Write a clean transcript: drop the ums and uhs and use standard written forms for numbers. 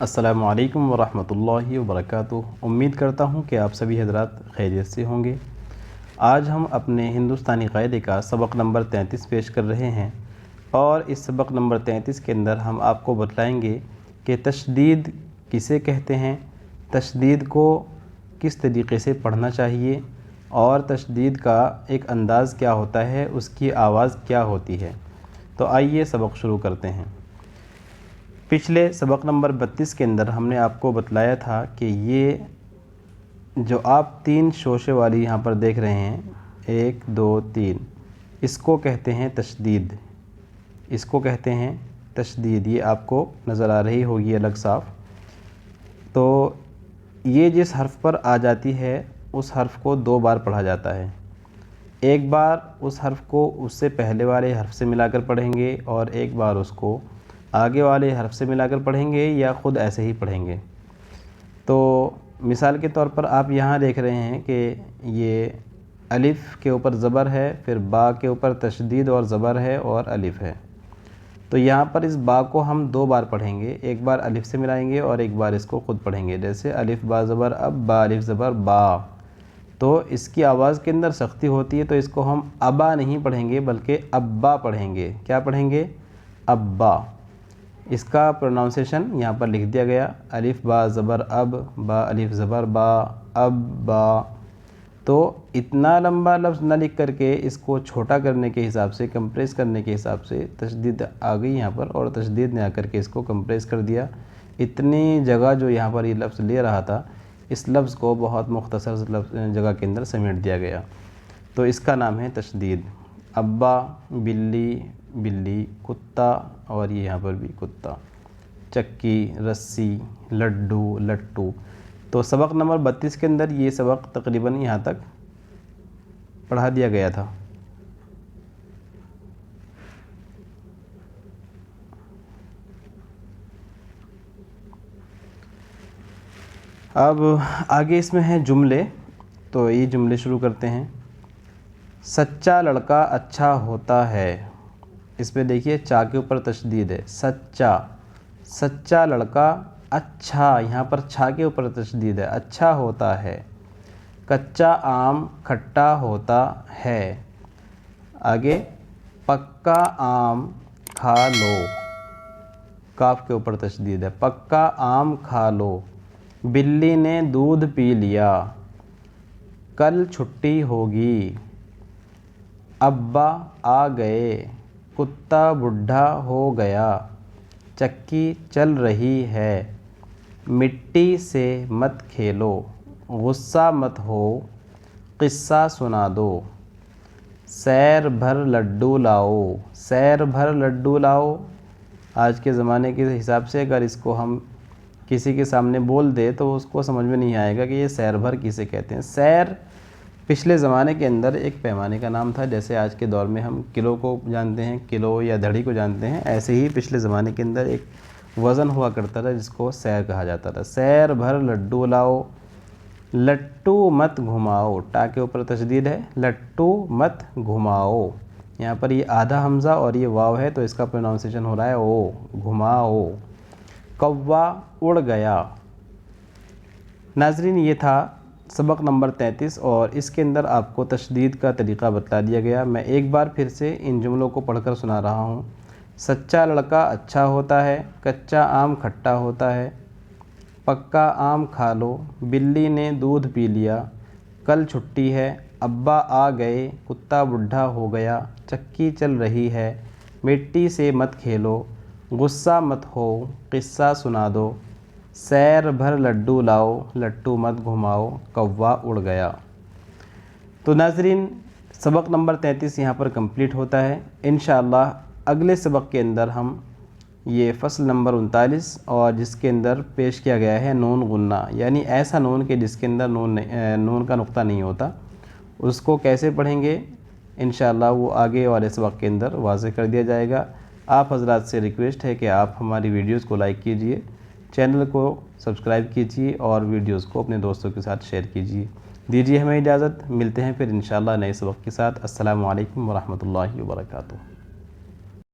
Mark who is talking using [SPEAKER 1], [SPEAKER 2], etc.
[SPEAKER 1] السلام علیکم ورحمۃ اللہ وبرکاتہ۔ امید کرتا ہوں کہ آپ سبھی حضرات خیریت سے ہوں گے۔ آج ہم اپنے ہندوستانی قاعدے کا سبق نمبر 33 پیش کر رہے ہیں، اور اس سبق نمبر 33 کے اندر ہم آپ کو بتلائیں گے کہ تشدید کسے کہتے ہیں، تشدید کو کس طریقے سے پڑھنا چاہیے، اور تشدید کا ایک انداز کیا ہوتا ہے، اس کی آواز کیا ہوتی ہے۔ تو آئیے سبق شروع کرتے ہیں۔ پچھلے سبق نمبر 32 کے اندر ہم نے آپ کو بتلایا تھا کہ یہ جو آپ 3 شوشے والی یہاں پر دیکھ رہے ہیں، 1 2 3، اس کو کہتے ہیں تشدید، اس کو کہتے ہیں تشدید۔ یہ آپ کو نظر آ رہی ہوگی الگ صاف۔ تو یہ جس حرف پر آ جاتی ہے اس حرف کو 2 بار پڑھا جاتا ہے۔ ایک بار اس حرف کو اس سے پہلے والے حرف سے ملا کر پڑھیں گے، اور ایک بار اس کو آگے والے حرف سے ملا کر پڑھیں گے، یا خود ایسے ہی پڑھیں گے۔ تو مثال کے طور پر آپ یہاں دیکھ رہے ہیں کہ یہ الف کے اوپر زبر ہے، پھر با کے اوپر تشدید اور زبر ہے اور الف ہے۔ تو یہاں پر اس با کو ہم 2 بار پڑھیں گے، ایک بار الف سے ملائیں گے اور ایک بار اس کو خود پڑھیں گے، جیسے الف با زبر اب، با الف زبر با۔ تو اس کی آواز کے اندر سختی ہوتی ہے، تو اس کو ہم ابا نہیں پڑھیں گے بلکہ ابا پڑھیں گے۔ کیا پڑھیں گے؟ ابا۔ اس کا پروناؤنسیشن یہاں پر لکھ دیا گیا، الف با زبر اب، با الف زبر با، اب با۔ تو اتنا لمبا لفظ نہ لکھ کر کے اس کو چھوٹا کرنے کے حساب سے، کمپریس کرنے کے حساب سے تشدید آ گئی یہاں پر، اور تشدید نے آ کر کے اس کو کمپریس کر دیا۔ اتنی جگہ جو یہاں پر یہ لفظ لے رہا تھا، اس لفظ کو بہت مختصر جگہ کے اندر سمیٹ دیا گیا۔ تو اس کا نام ہے تشدید۔ ابا، بلی، بلی، کتا، اور یہ یہاں پر بھی کتا، چکی، رسی، لڈو، لٹو۔ تو سبق نمبر 32 کے اندر یہ سبق تقریباً یہاں تک پڑھا دیا گیا تھا۔ اب آگے اس میں ہیں جملے، تو یہ جملے شروع کرتے ہیں۔ سچا لڑکا اچھا ہوتا ہے، اس پہ دیکھیے چا کے اوپر تشدید ہے، سچا، سچا لڑکا اچھا، یہاں پر چھا کے اوپر تشدید ہے، اچھا ہوتا ہے۔ کچا آم کھٹا ہوتا ہے۔ آگے پکا آم کھا لو، کاف کے اوپر تشدید ہے، پکا آم کھا لو۔ بلی نے دودھ پی لیا، کل چھٹی ہوگی۔ ابا آ گئے، کتا بڈھا ہو گیا۔ چکی چل رہی ہے۔ مٹی سے مت کھیلو، غصہ مت ہو، قصہ سنا دو۔ سیر بھر لڈو لاؤ، سیر بھر لڈو لاؤ۔ آج کے زمانے کے حساب سے اگر اس کو ہم کسی کے سامنے بول دے تو اس کو سمجھ میں نہیں آئے گا کہ یہ سیر بھر کسے کہتے ہیں۔ سیر پچھلے زمانے کے اندر ایک پیمانے کا نام تھا، جیسے آج کے دور میں ہم کلو کو جانتے ہیں، کلو یا دھڑی کو جانتے ہیں، ایسے ہی پچھلے زمانے کے اندر ایک وزن ہوا کرتا تھا جس کو سیر کہا جاتا تھا۔ سیر بھر لڈو لاؤ، لٹو مت گھماؤ، ٹا کے اوپر تشدید ہے، لٹو مت گھماؤ۔ یہاں پر یہ آدھا حمزہ اور یہ واو ہے، تو اس کا پروناؤنسیشن ہو رہا ہے او، گھماؤ۔ کوا اڑ گیا۔ ناظرین، یہ تھا سبق نمبر 33، اور اس کے اندر آپ کو تشدید کا طریقہ بتلا دیا گیا۔ میں ایک بار پھر سے ان جملوں کو پڑھ کر سنا رہا ہوں۔ سچا لڑکا اچھا ہوتا ہے، کچا آم کھٹا ہوتا ہے، پکا آم کھا لو، بلی نے دودھ پی لیا، کل چھٹی ہے، ابا آ گئے، کتا بڈھا ہو گیا، چکی چل رہی ہے، مٹی سے مت کھیلو، غصہ مت ہو، قصہ سنا دو، سیر بھر لڈو لاؤ، لٹو مت گھماؤ، کوا اڑ گیا۔ تو ناظرین، سبق نمبر 33 یہاں پر کمپلیٹ ہوتا ہے۔ انشاءاللہ اگلے سبق کے اندر ہم یہ فصل نمبر 39، اور جس کے اندر پیش کیا گیا ہے نون غنہ، یعنی ایسا نون کہ جس کے اندر نون کا نقطہ نہیں ہوتا، اس کو کیسے پڑھیں گے انشاءاللہ وہ آگے والے سبق کے اندر واضح کر دیا جائے گا۔ آپ حضرات سے ریکویسٹ ہے کہ آپ ہماری ویڈیوز کو لائک کیجئے، چینل کو سبسکرائب کیجئے، اور ویڈیوز کو اپنے دوستوں کے ساتھ شیئر کیجئے۔ دیجیے ہمیں اجازت، ملتے ہیں پھر انشاءاللہ نئے سبق کے ساتھ۔ السلام علیکم ورحمۃ اللہ وبرکاتہ۔